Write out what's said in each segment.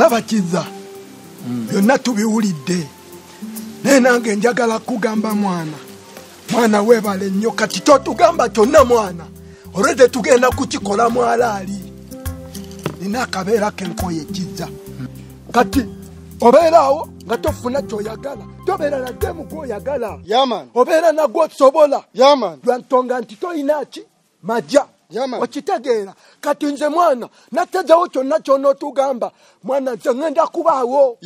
olaba kiza byonna tubiwulidde naye nange njagala kugamba mwana webale nnyo kati totugamba kyonna mwana olwedde tugenda kukikola mwalaali nina akabeera kenkoye kiza kati obeeraawo nga tofuna kyoyagala tobeera nadde mugwoyagala obeera nagwo osobola lwantonga nti toyinaki majja okitegeera kati nze mwana natezewo kyonna kyonotugamba mwana nze ngenda kubaawo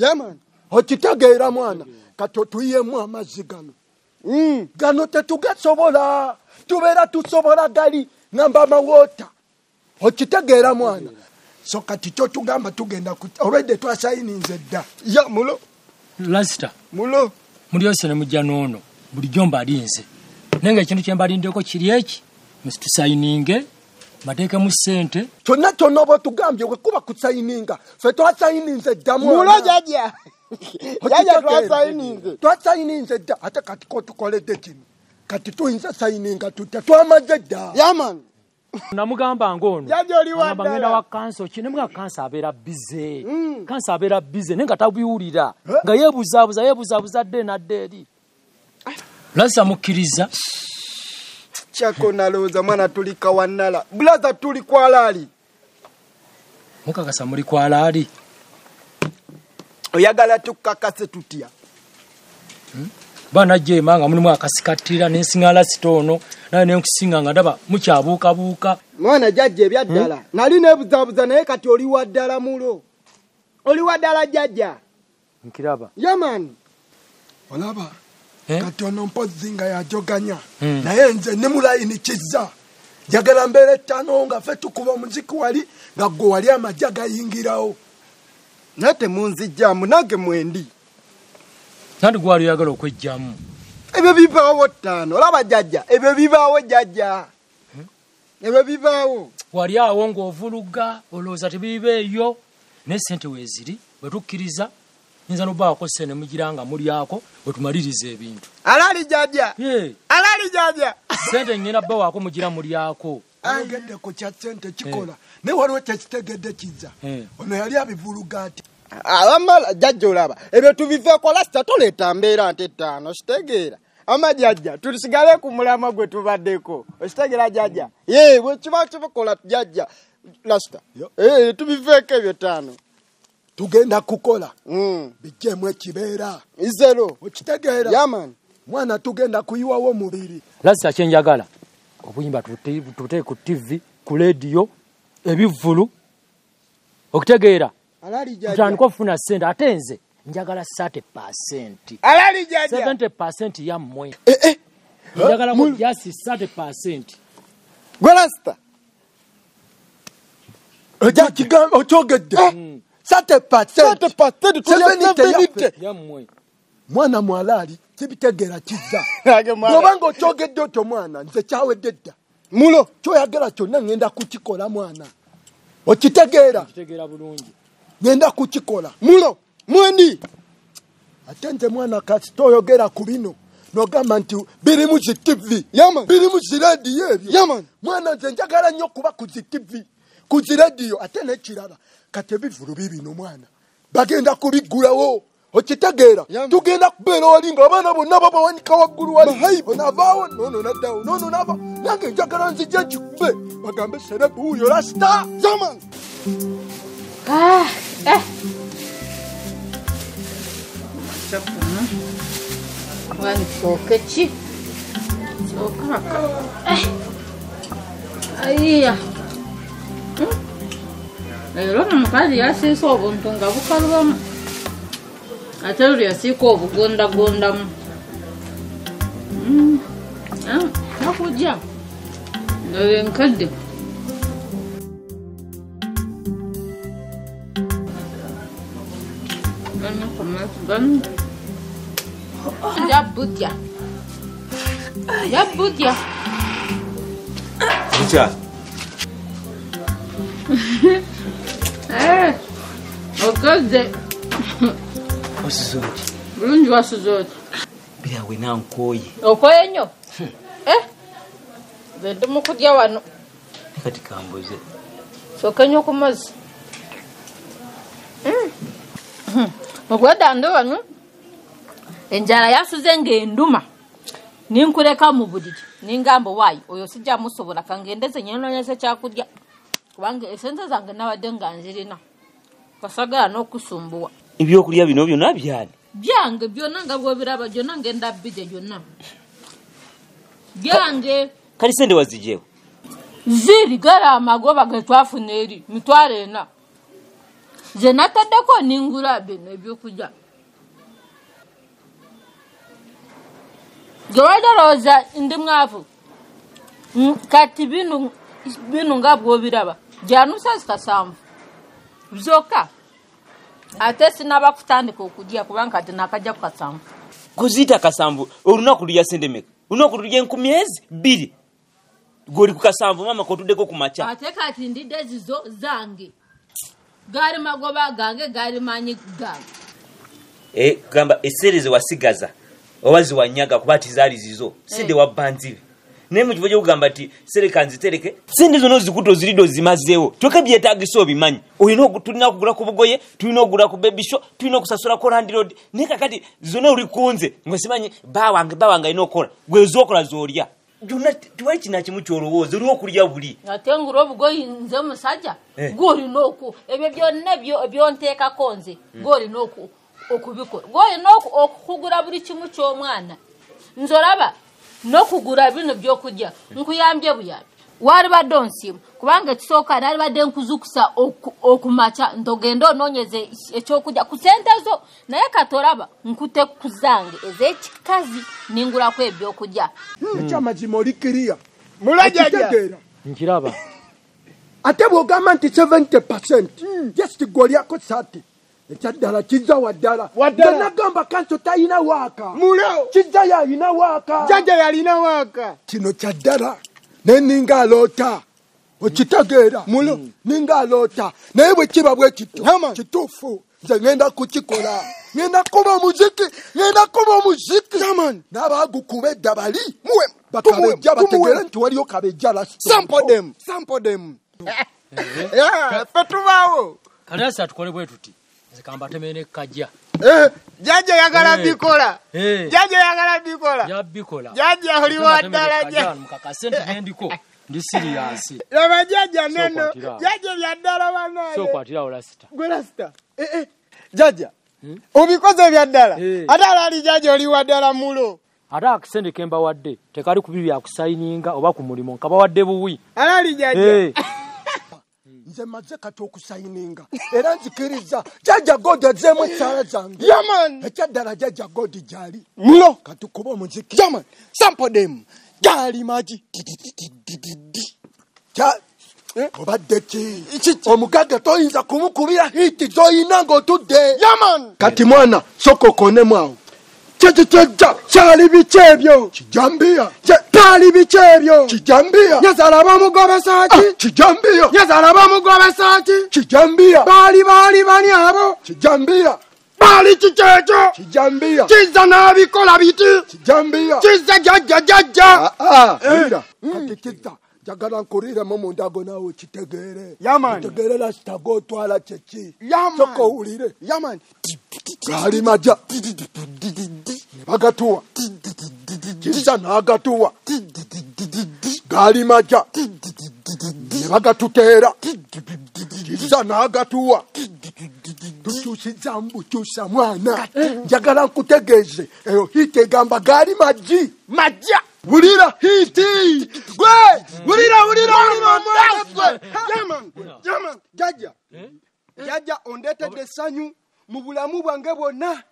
okitegeera mwana kati otuyiyemu amazzi gano tetugasobola tubeera tusobola gali ngamba amawoota okitegeera mwana so kati kyotugamba tugenda olwedde twasayininze dda mulo lasita mulo muli yose ne mujja noono bulijjo mbalinze nenga ekintu kyembalindeko kiri eki musitusayininge mateekemu ssente kyonna kyonna oba otugambye wekuba kusayininga ffe twasayininze dda mulo jajja twasayininze dda ate kati kotukoledde kino kati tuyinza sayininga tutta twamaze dda namugamba ngono ngenda wa kanso kinemwa kansa abeera bize kansa abeera bize nenga tabiwulira nga yebuzabuza dde nadde eri lasa mukkiriza chako nalooza mwana tuli kawanala blaza tuli kwalaali mukakasa muli kwalaali oyagala tukakase tutya bana jema nga mulimu akasikatira n'ensiŋŋala sitoono naye nenkusinga nga ndaba mukyabuukabuuka mwana jajja ebyaddala nali neebuzaabuza naye kati oli waddala mulo oli waddala jajja nkiraba yamani olaba kati ono mpozzi nga yajoganya naye nze ne mulayini kizza njagala mbeera ettaano nga ffe tukuba omuziki wali nga gwe wali amajja gayingirawo naye temunzijjaamu nange mwendi nandi gwali oyagala okwejjamu ebyo bibaawo ttaano olaba jajja ebyo bibaawo jajja ebyo bibaawo wali awo ng'ovuluga olowooza tebiiba eyo naye ssente weeziri bwe tukkiriza nyinza n'obaako ssente mugiranga mulyako bwe tumaliriza ebintu alaali jajja alaali jajja ssente ngenda bbawaako mugira mulyako ayogedde ku kya ssente kikola naye waliwo tekitegedde kizza ono yali abivuluga ati amala jajja olaba ebyo tubiveeko lasita toleeta mbeera nte ttaano kitegeera ama jajja tulisigale ku mulama gwe tubaddeko okitegeera jajja bwe kiba kibikola jajja lasita tubiveeko ebyo ttaano tugenda kukola bijjemu ekibeera izero okitegeera yamani mwana tugenda kuyiwawo mubiri lasita kyenjagala obuyimba tuteeke ku TV ku lediyo ebivvulu okitegeera tutandika okufuna ssente ate nze njagala 30%. Alali jaja 70% ya mmwe. Njagala mu just 30%. Gwalasta. Oja kigamba ochogedde. 70% ya mmwe. Mwana mwalali kibitegera kiza. Gobanga ochogedde oto mwana nze kyawedde dda. Mulo kyoyagala kyonna ngenda kukikola mwana. Okitegeera. Okitegeera bulungi. Ngenda kukikola. Mulo mwendi. Atente mwana kasi toyogera ku bino. Nogamba nti biri mu TV. Yaman. Biri mu radio ebyo. Yaman. Mwana nze njagala nnyo kuba ku TV. Ku radio ate ne kirala. Kate bivulu bibino mwana. Bagenda kubigulawo. Okitegeera. Tugenda kubeera wali nga abaana bonna babawanika waggulu wali. Onavaawo nono naddawo. Nono nava. Nange njagala nzijja kikube. Bagambe serebu uyo rasta. Yaman. Wani sokechi sokaka aiya lero mukazi yasiso obuntu nga bukalwamu ate luli yasiko obugondagondamu nakujja ngawe nkadde Ya budya. Ya budya. Ucha. Okaze. Osizoti. Bulungi wasizoti. Bila wena nkoye. Okoye nnyo. Zedde mukudya wano. Kati kamboze. Soka nnyo ku mazzi. Okweda ndowano enjala yasuze ng'enduma ninkuleka mu buliri ningambo wayi oyo sijja musobola kangendeze nyenonyeze kyakulya kubanga esente zange nabadde nga nzirina kasagala n'okusumbuwa ebyokulya bino byonna byani byange byonna nga bwobiraba gyonna ngenda bije gyonna byange kali sente wazijewo ziri gara amagoba getwafuna eri mitwalo 4 je nataddeko ningula bino ebyokulya Gawadaroza ndi mwavu kati binu nga bwobiraba janusa zikasambu zoka ate sinaba kutandika okujja kubanga kati nakajja kukasambu kuzita kasambu olunaku lya sendemeka olunaku lya 2 goli kukasambu mama kotuddeko kumacha ate kati ndidde zizo zange gari magoba gange gari manyi gange gamba esereze wasigaza owazi wanyaga kubati zali zizo sinde wabanzibe nemu kivoje kugamba ati serekanzi tereke sinde zono zikuto zirido zimazeewo toka byetagiso bimanyi oyino tulina kugula ku bugoye tulina kugula ku baby show tulina kusasula ko land road nika kati zono uri kunze ngosimanyi bawange inokola gwezokola zorya juna tuwachi na kimu cyorowoze uri okulya buli atenguro bugoyi nze musajja gori noku ebyo byonna byonteka konze gori noku okubikora goye okugura buri kimu cy'omwana nzoraba nokugura bino byokujja nkuyambye buyabi wari badonsimu kubanga kisoka nali badde nkuzukusa okumacha ndogendo nonyeze ekyokujja kusentezo naye katoraba nkute kuzange ezekikazi ningura kwe byokujja ekyamazima olikiriya mulajaja nkiraba ate bwogamba nti 70% yes tigoliako 30 echaddala kiza waddala nagamba kanso tayina waaka mulo kiza yalina waaka jaja yalina waaka kino kyaddala neninga aloota okitegeera mulo ninga aloota naye bwe kiba bwe kituufu nze ngenda kukikola ngenda kuba omuziki n'abaagukuba edda bali bakabejja bategeere nti waliyo kabejja sample them fetubaawo kanasa tukole bwe tuti zikamba temene kajja jaja yagala bikola ya bikola jaja oli waddala jaja mukakasente ngendiko ndi serious laba jaja neno jaja byaddala banaye so kwatira olasita gwe lasita jaja obikoze byaddala ate ali jaja oli waddala mulo ate akasente kemba wadde tekali kubibi akusayininga oba ku mulimo nkaba wadde buwi ali jaja nze maze kati okusayininga era nzikiriza jaja godi azeemu esaala zange ekyaddala jaja godi gyali mulo katukuba omuziki sample them gali maji obadde ki omugaga toyinza kumukubira hiti zoyina ng'otudde kati mwana sokokonemu awo kyekikejja kyali biki ebyo kijambiya kyali biki ebyo kijambiya yazala bamugobesa ki kijambiya yazala bamugobesa ki kijambiya bali bani abo kijambiya bali kikekyo kijambiya kiza n'abikola biti kijambiya kiza jajja kati kiza jagala nkuriremu mu ndago nawe kitegeere kitegeere lasita g'otwala kyeki soko owulire gali maja bagatuwa kiza n'agatuwa gali maja ne bagatuteera kiza n'agatuwa tukyusiza mbukyusa mwana njagala nkutegeeze eyo hiti egamba gali maji maja wulira hiti gwe wulira jaja ondetedde essanyu mu bulamu bwange bwonna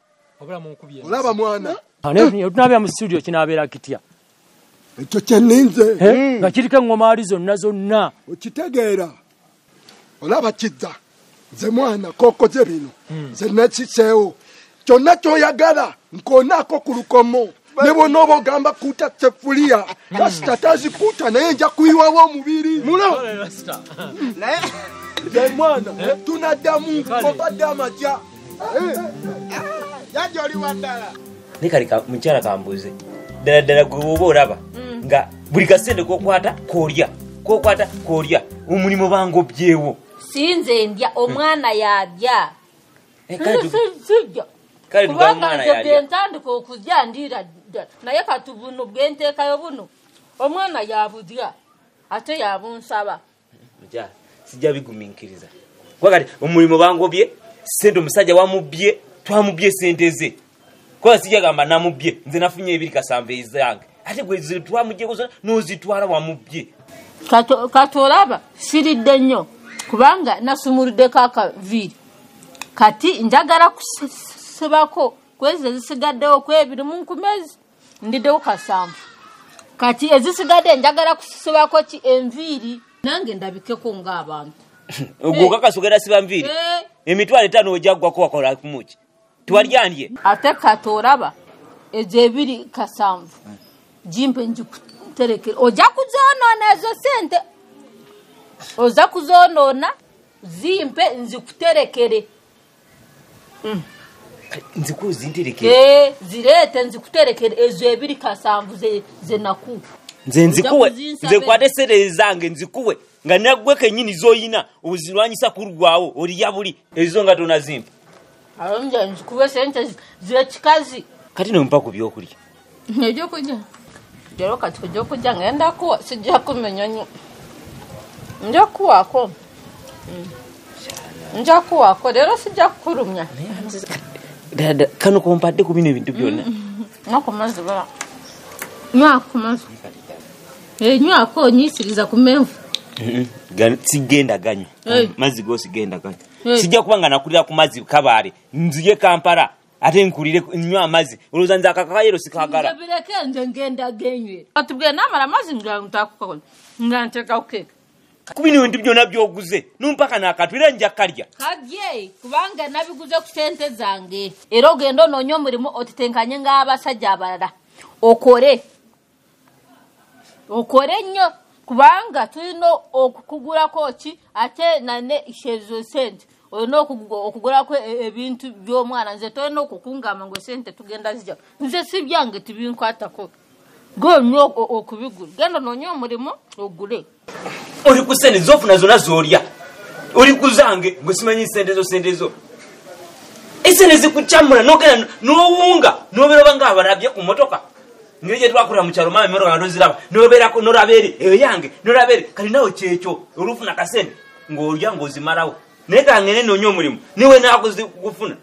olaba mwana tunabya mu studio kinabeera kitya ekyo kyenninze nga kiriko engoma ali zonna okitegeera olaba kiza nze mwana kokoze bino nze nekiseewo kyonna kyoyagala nkonaako ku lukomo ne bwonna oba ogamba kuuta sefuliya kasita tazikuuta naye nja kuyiwawo omubiri mulo nze mwana tunaddamu obadde amaja jaja oli waddala nekaleka mukyala kambuze ddala gwe woba olaba nga buli kasente kokwata kolya omulimu banga obyewo sinze ndya omwana yadya sijja kubanga nze bentandika okujandira ddala naye kati buno bwenteekayo buno omwana yabudya ate yabunsaba sijja bigumiikiriza kwakati omulimu bangobye sente omusajja wamubye twamubye sente ze kwa sijja gamba namubye nze nafunye 2 ezange ate gwe twamujje kuzo nozitwala wamubye katolaba siridde nnyo kubanga nasumuludde kakaviri kati njagala kusibako kwezi ezisigaddewo kwebiri mu nkumezi ndiddewo 7 kati ezisigadde njagala kusibako ki enviiri nange ndabikeko ng'abantu ogwo kakasogera siba nviiri emitwalo 5 ojaggwako wakola kumuki twalyandye ate katolaba ezo 2 jimpe njikuterekere oja kuzonoona ezo sente oza kuzonoona zimpe nzikuterekere nzikuzinterekere zirete nzikuterekere ezo 2 ze naku nze nzikuwe nze kwate sente zange nzikuwe nga nagwe kenyini zoyina obuzirwanyisa kurugwawo oliya buli ezo nga tona zimpe alonja nzikuwe sente z'ekikazi kati nompa ku byokulya ebyokulya jero kati kujja ngenda kuwa sijja kumenya nnyo nja kuwako nja kuwako lero sijja kukulumya dada kano kompadde ku bino ebintu byonna nakumazi bala nyakumazi nywako nyisiriza ku menvu sigenda ganyo mazzi gosigenda ganyo sijja kubanga nakulira ku mazzi kabaale nziye Kampala ate nkulire nnyo amazzi olowooza nze akakayero sikagala bireke nze ngenda genywera atubwire namala amazzi ntakukola nga nteekako ku bino ebintu byonna byoguze numpaka nakatwira nja kalya kadye kubanga nabiguze ku sente zange era ogenda onoonya omulimu otitenkanye ng'abasajja abalala okore nnyo kubanga tulina okukugulako ki ate nane ezo sente olina okugulako ebintu by'omwana nze tolina okukungama ngu sente tugenda zijja nze si byange tibinkwatako gonyo okubigula genda noonya omulimu ogule oli ku sente zofuna zonna zolya oli kuzange gwe simanyi sente zo esente zikukyamula nogenda n'owunga nobeera nga abalabye ku motoka ngeri gye twakulira mu kyalo mama emmotoka noziraba nobeerako nolaba eri eyo yange nolaba eri kati nawe kyekyo olufuna kasente ng'olya ng'ozimalawo naye kangene noonya omulimu niwe nakuzikufuna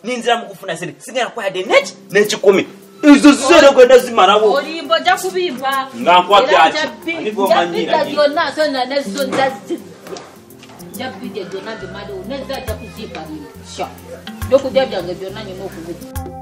ninzira mu kufuna sente sigenda kwayadde neki n'ekikumi izo zisere kwenda zimalawo olimbo ojja kubimpa nga nkwabyaki anigomanyira byonna so nanezo njabidde byonna bimalewo nezajja kuzimpa bimpa sha byokudya byange byonna nyina okubika